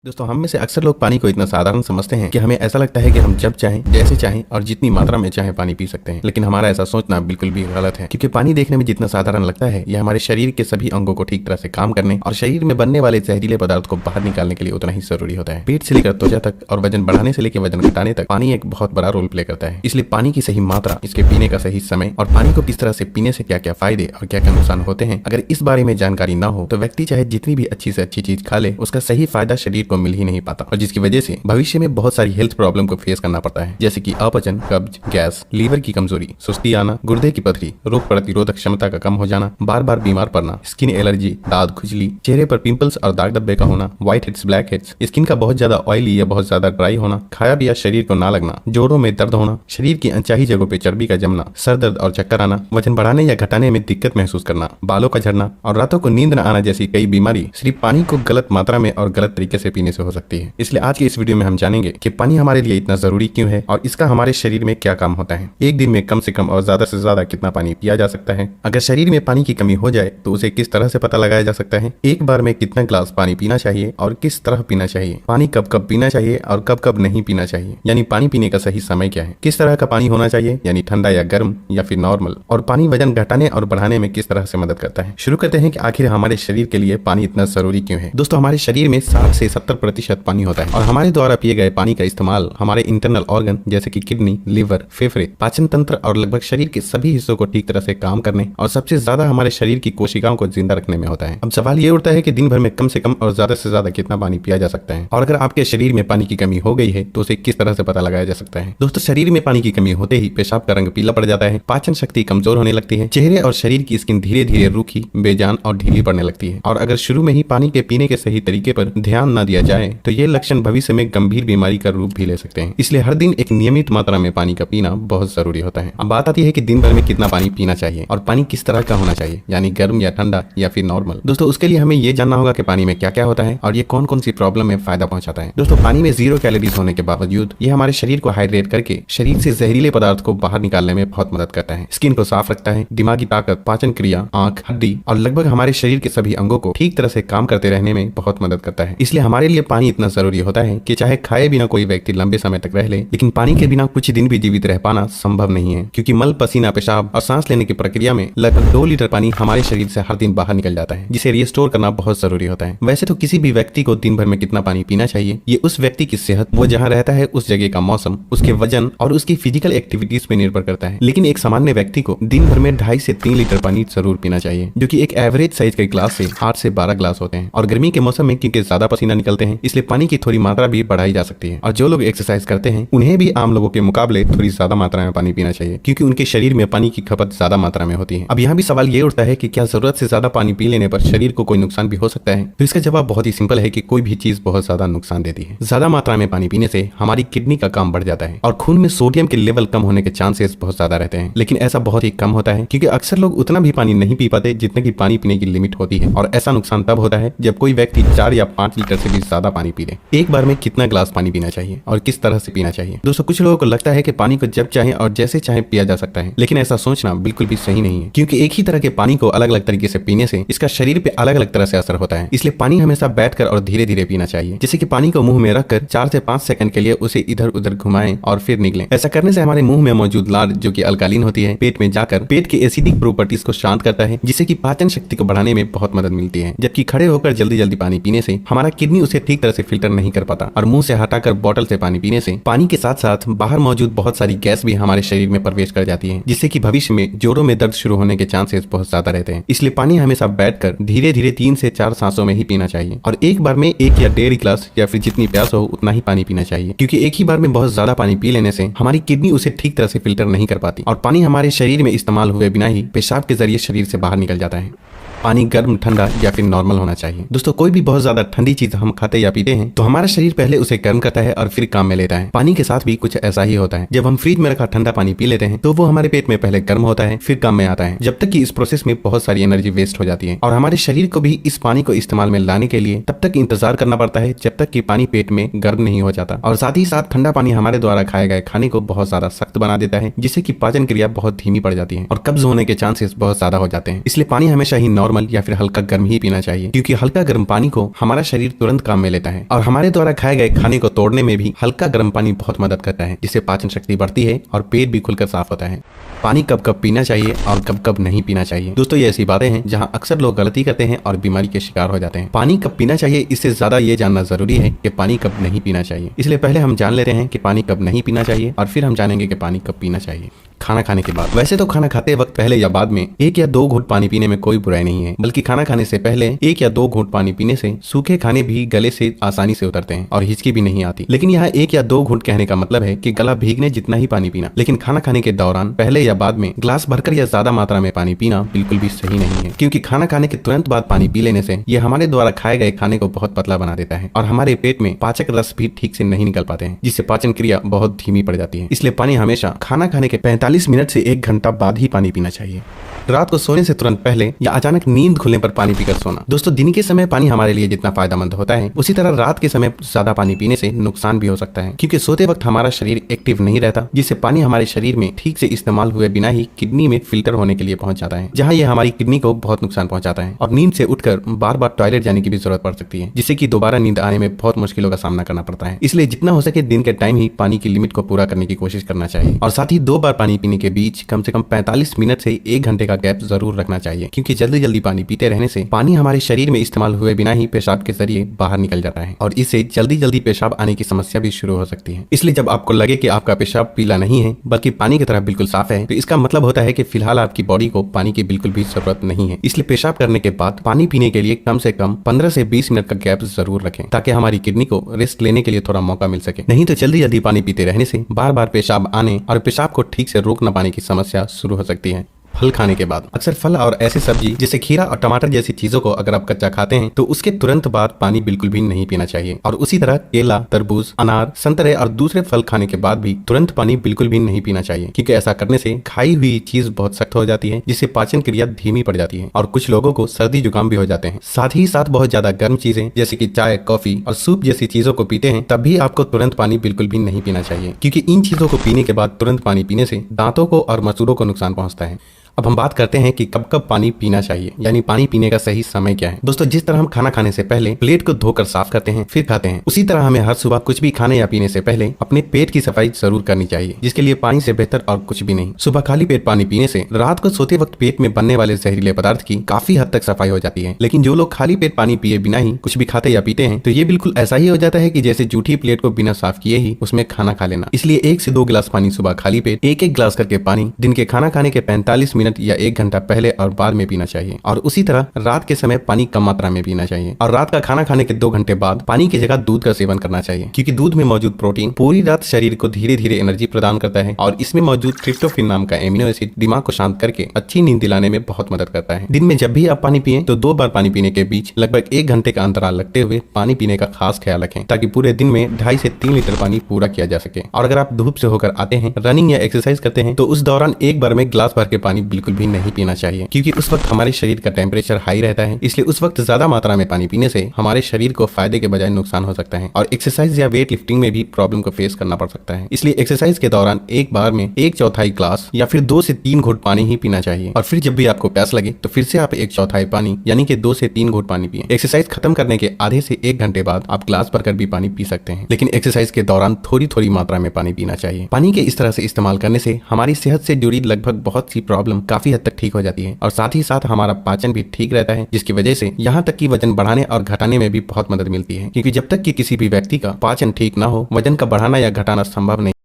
दोस्तों हम में से अक्सर लोग पानी को इतना साधारण समझते हैं कि हमें ऐसा लगता है कि हम जब चाहें जैसे चाहें और जितनी मात्रा में चाहें पानी पी सकते हैं। लेकिन हमारा ऐसा सोचना बिल्कुल भी गलत है, क्योंकि पानी देखने में जितना साधारण लगता है यह हमारे शरीर के सभी अंगों को ठीक तरह से काम करने और शरीर में बनने वाले जहरीले पदार्थ को बाहर निकालने के लिए उतना ही जरूरी होता है। पेट से लेकर त्वचा तक और वजन बढ़ाने से लेकर वजन घटाने तक पानी एक बहुत बड़ा रोल प्ले करता है। इसलिए पानी की सही मात्रा, इसके पीने का सही समय और पानी को किस तरह से पीने से क्या क्या फायदे और क्या क्या नुकसान होते हैं, अगर इस बारे में जानकारी न हो तो व्यक्ति चाहे जितनी भी अच्छी से अच्छी चीज खा ले उसका सही फायदा शरीर को मिल ही नहीं पाता, जिसकी वजह से भविष्य में बहुत सारी हेल्थ प्रॉब्लम को फेस करना पड़ता है, जैसे कि अपचन, कब्ज, गैस, लीवर की कमजोरी, सुस्ती आना, गुर्दे की पथरी, रोग प्रतिरोधक क्षमता का कम हो जाना, बार बार बीमार पड़ना, स्किन एलर्जी, दाद, खुजली, चेहरे पर पिंपल्स और दाग धब्बे का होना, white heads, black heads, skin का बहुत ज्यादा ऑयली या बहुत ज्यादा ड्राई होना, खाया पिया शरीर को ना लगना, जोड़ों में दर्द होना, शरीर की अनचाही जगहों पर चर्बी का जमना, सर दर्द और चक्कर आना, वजन बढ़ाने या घटाने में दिक्कत महसूस करना, बालों का झड़ना और रातों को नींद न आना जैसी कई बीमारी सिर्फ पानी को गलत मात्रा में और गलत तरीके से पीने से हो सकती है। इसलिए आज के इस वीडियो में हम जानेंगे कि पानी हमारे लिए इतना जरूरी क्यों है और इसका हमारे शरीर में क्या काम होता है। एक दिन में कम से कम और ज्यादा से ज्यादा कितना पानी पिया जा सकता है, अगर शरीर में पानी की कमी हो जाए तो उसे किस तरह से पता लगाया जा सकता है, एक बार में कितना ग्लास पानी पीना चाहिए और किस तरह पीना चाहिए, पानी कब कब पीना चाहिए और कब कब नहीं पीना चाहिए, यानी पानी पीने का सही समय क्या है, किस तरह का पानी होना चाहिए, यानी ठंडा या गर्म या फिर नॉर्मल, और पानी वजन घटाने और बढ़ाने में किस तरह से मदद करता है। शुरू करते हैं कि आखिर हमारे शरीर के लिए पानी इतना जरूरी क्यों है। दोस्तों हमारे शरीर में 60 से 70% पानी होता है और हमारे द्वारा पिए गए पानी का इस्तेमाल हमारे इंटरनल ऑर्गन जैसे कि किडनी, लिवर, फेफड़े, पाचन तंत्र और लगभग शरीर के सभी हिस्सों को ठीक तरह से काम करने और सबसे ज्यादा हमारे शरीर की कोशिकाओं को जिंदा रखने में होता है। अब सवाल ये उठता है कि दिन भर में कम से कम और ज्यादा से ज्यादा कितना पानी पिया जा सकता है और अगर आपके शरीर में पानी की कमी हो गई है तो उसे किस तरह से पता लगाया जा सकता है। दोस्तों शरीर में पानी की कमी होते ही पेशाब का रंग पीला पड़ जाता है, पाचन शक्ति कमजोर होने लगती है, चेहरे और शरीर की स्किन धीरे धीरे रूखी, बेजान और ढीली पड़ने लगती है और अगर शुरू में ही पानी के पीने के सही तरीके पर ध्यान न दिया जाए तो ये लक्षण भविष्य में गंभीर बीमारी का रूप भी ले सकते हैं। इसलिए हर दिन एक नियमित मात्रा में पानी का पीना बहुत जरूरी होता है। अब बात आती है कि दिन भर में कितना पानी पीना चाहिए और पानी किस तरह का होना चाहिए, यानी गर्म या ठंडा या फिर नॉर्मल। दोस्तों उसके लिए हमें ये जानना होगा कि पानी में क्या क्या होता है और ये कौन कौन सी प्रॉब्लम में फायदा पहुंचाता है। दोस्तों पानी में 0 कैलोरीज होने के बावजूद ये हमारे शरीर को हाइड्रेट करके शरीर से जहरीले पदार्थ को बाहर निकालने में बहुत मदद करता है, स्किन को साफ रखता है, दिमागी ताकत, पाचन क्रिया, आंख, हड्डी और लगभग हमारे शरीर के सभी अंगों को ठीक तरह से काम करते रहने में बहुत मदद करता है। इसलिए हमारे लिए पानी इतना जरूरी होता है कि चाहे खाए बिना कोई व्यक्ति लंबे समय तक रह ले, लेकिन पानी के बिना कुछ दिन भी जीवित रह पाना संभव नहीं है, क्योंकि मल, पसीना, पेशाब और सांस लेने की प्रक्रिया में लगभग 2 लीटर पानी हमारे शरीर से हर दिन बाहर निकल जाता है, जिसे रिस्टोर करना बहुत जरूरी होता है। वैसे तो किसी भी व्यक्ति को दिन भर में कितना पानी पीना चाहिए ये उस व्यक्ति की सेहत, वो जहाँ रहता है उस जगह का मौसम, उसके वजन और उसकी फिजिकल एक्टिविटीज पे निर्भर करता है। लेकिन एक सामान्य व्यक्ति को दिन भर में 2.5 से 3 लीटर पानी जरूर पीना चाहिए, जो कि एक एवरेज साइज के ग्लास से 8 से 12 ग्लास होते हैं। और गर्मी के मौसम में क्योंकि ज्यादा पसीना निकलते हैं इसलिए पानी की थोड़ी मात्रा भी बढ़ाई जा सकती है। और जो लोग एक्सरसाइज करते हैं उन्हें भी आम लोगों के मुकाबले थोड़ी ज्यादा मात्रा में पानी पीना चाहिए, क्योंकि उनके शरीर में पानी की खपत ज्यादा मात्रा में होती है। अब यहाँ भी सवाल ये उठता है कि क्या जरूरत से ज्यादा पानी पी लेने पर शरीर को कोई नुकसान भी हो सकता है। तो इसका जवाब बहुत ही सिंपल है कि कोई भी चीज बहुत ज्यादा नुकसान देती है। ज्यादा मात्रा में पानी पीने से हमारी किडनी का काम बढ़ जाता है और खून में सोडियम के लेवल कम होने के चांसेस बहुत ज्यादा रहते हैं, लेकिन ऐसा बहुत ही कम होता है क्योंकि अक्सर लोग उतना भी पानी नहीं पी पाते जितने की पानी पीने की लिमिट होती है। और ऐसा नुकसान तब होता है जब कोई व्यक्ति 4 या 5 लीटर से भी ज्यादा पानी पी ले। एक बार में कितना ग्लास पानी पीना चाहिए और किस तरह से पीना चाहिए। दोस्तों कुछ लोगों को लगता है कि पानी को जब चाहे और जैसे चाहे पिया जा सकता है, लेकिन ऐसा सोचना बिल्कुल भी सही नहीं है, क्योंकि एक ही तरह के पानी को अलग अलग तरीके से पीने से इसका शरीर पे अलग अलग तरह से असर होता है। इसलिए पानी हमेशा बैठकर और धीरे धीरे पीना चाहिए, जैसे कि पानी को मुंह में रखकर 4 से 5 सेकंड के लिए उसे इधर उधर घुमाएं और फिर निकलें। ऐसा करने से हमारे मुंह में मौजूद लार, जो कि अल्कालीन होती है, पेट में जाकर पेट के एसिडिक प्रॉपर्टीज को शांत करता है, जिससे कि पाचन शक्ति को बढ़ाने में बहुत मदद मिलती है। जबकि खड़े होकर जल्दी जल्दी पानी पीने से हमारा किडनी उसे ठीक तरह से फिल्टर नहीं कर पाता और मुंह से हटाकर बोतल से पानी पीने से पानी के साथ साथ बाहर मौजूद बहुत सारी गैस भी हमारे शरीर में प्रवेश कर जाती है, जिससे कि भविष्य में जोड़ों में दर्द शुरू होने के चांसेस बहुत ज्यादा रहते हैं। इसलिए पानी हमेशा बैठकर धीरे धीरे 3 से 4 सांसों में ही पीना चाहिए और एक बार में 1 या 1.5 ग्लास या फिर जितनी प्यास हो उतना ही पानी पीना चाहिए, क्योंकि एक ही बार में बहुत ज्यादा पानी पी लेने से हमारी किडनी उसे ठीक तरह से फिल्टर नहीं कर पाती और पानी हमारे शरीर में इस्तेमाल हुए बिना ही पेशाब के जरिए शरीर से बाहर निकल जाता है। पानी गर्म, ठंडा या फिर नॉर्मल होना चाहिए। दोस्तों कोई भी बहुत ज्यादा ठंडी चीज हम खाते या पीते हैं तो हमारा शरीर पहले उसे गर्म करता है और फिर काम में लेता है। पानी के साथ भी कुछ ऐसा ही होता है। जब हम फ्रिज में रखा ठंडा पानी पी लेते हैं तो वो हमारे पेट में पहले गर्म होता है फिर काम में आता है, जब तक कि इस प्रोसेस में बहुत सारी एनर्जी वेस्ट हो जाती है और हमारे शरीर को भी इस पानी को इस्तेमाल में लाने के लिए तब तक इंतजार करना पड़ता है जब तक कि पानी पेट में गर्म नहीं हो जाता। और साथ ही साथ ठंडा पानी हमारे द्वारा खाए गए खाने को बहुत ज्यादा सख्त बना देता है, जिससे कि पाचन क्रिया बहुत धीमी पड़ जाती है और कब्ज होने के चांसेस बहुत ज्यादा हो जाते हैं। इसलिए पानी हमेशा ही नॉर्मल नॉर्मल या फिर हल्का गर्म ही पीना चाहिए, क्योंकि हल्का गर्म पानी को हमारा शरीर तुरंत काम में लेता है और हमारे द्वारा खाए गए खाने को तोड़ने में भी हल्का गर्म पानी बहुत मदद करता है, जिससे पाचन शक्ति बढ़ती है और पेट भी खुलकर साफ होता है। पानी कब कब पीना चाहिए और कब कब नहीं पीना चाहिए। दोस्तों, ये ऐसी बातें हैं जहां अक्सर लोग गलती करते हैं और बीमारी के शिकार हो जाते हैं। पानी कब पीना चाहिए, इससे ज्यादा ये जानना जरूरी है कि पानी कब नहीं पीना चाहिए। इसलिए पहले हम जान लेते हैं कि पानी कब नहीं पीना चाहिए और फिर हम जानेंगे कि पानी कब पीना चाहिए। खाना खाने के बाद। वैसे तो खाना खाते वक्त पहले या बाद में 1 या 2 घूंट पानी पीने में कोई बुराई नहीं है, बल्कि खाना खाने से पहले 1 या 2 घूंट पानी पीने से सूखे खाने भी गले से आसानी से उतरते हैं और हिचकी भी नहीं आती। लेकिन यहाँ 1 या 2 घूंट कहने का मतलब है कि गला भीगने जितना ही पानी पीना। लेकिन खाना खाने के दौरान पहले या बाद में ग्लास भरकर या ज्यादा मात्रा में पानी पीना बिल्कुल भी सही नहीं है, क्योंकि खाना खाने के तुरंत बाद पानी पी लेने से यह हमारे द्वारा खाए गए खाने को बहुत पतला बना देता है और हमारे पेट में पाचक रस भी ठीक से नहीं निकल पाते हैं, जिससे पाचन क्रिया बहुत धीमी पड़ जाती है। इसलिए पानी हमेशा खाना खाने के 45 मिनट से 1 घंटा बाद ही पानी पीना चाहिए। रात को सोने से तुरंत पहले या अचानक नींद खुलने पर पानी पीकर सोना। दोस्तों, दिन के समय पानी हमारे लिए जितना फायदेमंद होता है, उसी तरह रात के समय ज्यादा पानी पीने से नुकसान भी हो सकता है, क्योंकि सोते वक्त हमारा शरीर एक्टिव नहीं रहता, जिससे पानी हमारे शरीर में ठीक से इस्तेमाल हुए बिना ही किडनी में फिल्टर होने के लिए पहुंच जाता है, जहां यह हमारी किडनी को बहुत नुकसान पहुंचाता है और नींद से उठकर बार बार टॉयलेट जाने की भी जरूरत पड़ सकती है, जिससे कि दोबारा नींद आने में बहुत मुश्किलों का सामना करना पड़ता है। इसलिए जितना हो सके दिन के टाइम ही पानी की लिमिट को पूरा करने की कोशिश करना चाहिए और साथ ही 2 बार पानी पीने के बीच कम से कम 45 मिनट से 1 घंटे का गैप जरूर रखना चाहिए, क्योंकि जल्दी जल्दी पानी पीते रहने से पानी हमारे शरीर में इस्तेमाल हुए बिना ही पेशाब के जरिए बाहर निकल जाता है और इससे जल्दी जल्दी पेशाब आने की समस्या भी शुरू हो सकती है। इसलिए जब आपको लगे कि आपका पेशाब पीला नहीं है बल्कि पानी की तरह बिल्कुल साफ है, तो इसका मतलब होता है कि फिलहाल आपकी बॉडी को पानी की बिल्कुल भी जरूरत नहीं है। इसलिए पेशाब करने के बाद पानी पीने के लिए कम से कम 15 से 20 मिनट का गैप जरूर रखें, ताकि हमारी किडनी को रेस्ट लेने के लिए थोड़ा मौका मिल सके। नहीं तो जल्दी जल्दी पानी पीते रहने से बार बार पेशाब आने और पेशाब को ठीक से रोक न पाने की समस्या शुरू हो सकती है। फल खाने के बाद। अक्सर फल और ऐसी सब्जी जैसे खीरा और टमाटर जैसी चीजों को अगर आप कच्चा खाते हैं तो उसके तुरंत बाद पानी बिल्कुल भी नहीं पीना चाहिए और उसी तरह केला, तरबूज, अनार, संतरे और दूसरे फल खाने के बाद भी तुरंत पानी बिल्कुल भी नहीं पीना चाहिए, क्योंकि ऐसा करने से खाई हुई चीज बहुत सख्त हो जाती है, जिससे पाचन क्रिया धीमी पड़ जाती है और कुछ लोगों को सर्दी जुकाम भी हो जाते हैं। साथ ही साथ बहुत ज्यादा गर्म चीजें जैसे कि चाय, कॉफी और सूप जैसी चीजों को पीते हैं तब भी आपको तुरंत पानी बिल्कुल भी नहीं पीना चाहिए, क्योंकि इन चीजों को पीने के बाद तुरंत पानी पीने से दांतों को और मसूड़ों को नुकसान पहुंचता है। अब हम बात करते हैं कि कब कब पानी पीना चाहिए, यानी पानी पीने का सही समय क्या है। दोस्तों, जिस तरह हम खाना खाने से पहले प्लेट को धोकर साफ करते हैं फिर खाते हैं, उसी तरह हमें हर सुबह कुछ भी खाने या पीने से पहले अपने पेट की सफाई जरूर करनी चाहिए, जिसके लिए पानी से बेहतर और कुछ भी नहीं। सुबह खाली पेट पानी पीने से रात को सोते वक्त पेट में बनने वाले जहरीले पदार्थ की काफी हद तक सफाई हो जाती है। लेकिन जो लोग खाली पेट पानी पिए बिना ही कुछ भी खाते या पीते हैं तो ये बिल्कुल ऐसा ही हो जाता है कि जैसे जूठी प्लेट को बिना साफ किए ही उसमें खाना खा लेना। इसलिए 1 से 2 गिलास पानी सुबह खाली पेट, 1-1 गिलास करके पानी दिन के खाना खाने के 45 मिनट या 1 घंटा पहले और बाद में पीना चाहिए और उसी तरह रात के समय पानी कम मात्रा में पीना चाहिए और रात का खाना खाने के 2 घंटे बाद पानी की जगह दूध का सेवन करना चाहिए, क्योंकि दूध में मौजूद प्रोटीन पूरी रात शरीर को धीरे धीरे एनर्जी प्रदान करता है और इसमें मौजूद ट्रिप्टोफैन नाम का एमिनो एसिड दिमाग को शांत करके अच्छी नींद दिलाने में बहुत मदद करता है। दिन में जब भी आप पानी पिए तो 2 बार पानी पीने के बीच लगभग 1 घंटे का अंतराल रखते हुए पानी पीने का खास ख्याल रखें, ताकि पूरे दिन में 2.5 से 3 लीटर पानी पूरा किया जा सके। और अगर आप धूप से होकर आते हैं, रनिंग या एक्सरसाइज करते हैं तो उस दौरान एक बार में गिलास भर के पानी बिल्कुल भी नहीं पीना चाहिए, क्योंकि उस वक्त हमारे शरीर का टेम्परेचर हाई रहता है। इसलिए उस वक्त ज्यादा मात्रा में पानी पीने से हमारे शरीर को फायदे के बजाय नुकसान हो सकता है और एक्सरसाइज या वेट लिफ्टिंग में भी प्रॉब्लम को फेस करना पड़ सकता है। इसलिए एक्सरसाइज के दौरान एक बार में 1/4 ग्लास या फिर 2 से 3 घूंट पानी ही पीना चाहिए और फिर जब भी आपको प्यास लगे तो फिर से आप 1/4 पानी यानी कि 2 से 3 घूंट पानी पिए। एक्सरसाइज खत्म करने के आधे से 1 घंटे बाद आप ग्लास भरकर भी पानी पी सकते हैं, लेकिन एक्सरसाइज के दौरान थोड़ी थोड़ी मात्रा में पानी पीना चाहिए। पानी के इस तरह से इस्तेमाल करने से हमारी सेहत से जुड़ी लगभग बहुत सी प्रॉब्लम काफी हद तक ठीक हो जाती है और साथ ही साथ हमारा पाचन भी ठीक रहता है, जिसकी वजह से यहाँ तक कि वजन बढ़ाने और घटाने में भी बहुत मदद मिलती है, क्योंकि जब तक कि किसी भी व्यक्ति का पाचन ठीक ना हो वजन का बढ़ाना या घटाना संभव नहीं।